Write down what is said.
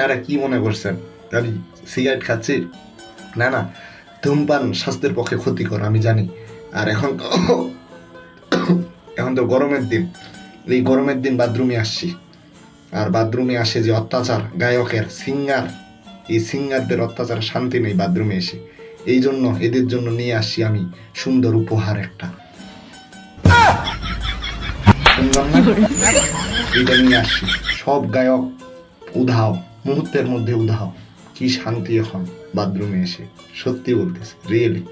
আপনারা কি মনে করছেন আমি সিগারেট খাচ্ছি? না না, ধূমপান স্বাস্থ্যের পক্ষে ক্ষতিকর আমি জানি। আর এখন তো গরমের দিন, এই গরমের দিন বাথরুমে আসছি, আর বাথরুমে আসে যে অত্যাচার গায়কের, সিঙ্গার, এই সিঙ্গারদের অত্যাচার শান্তি নেই বাথরুমে এসে। এই জন্য এদের জন্য নিয়ে আসছি আমি সুন্দর উপহার একটা। শুনলাম না, এটা নিয়ে আসছি। সব গায়ক উধাও, মুহূর্তের মধ্যে উধাও। কি শান্তি এখন বাথরুমে এসে, সত্যি বলতেছি, রিয়েলি।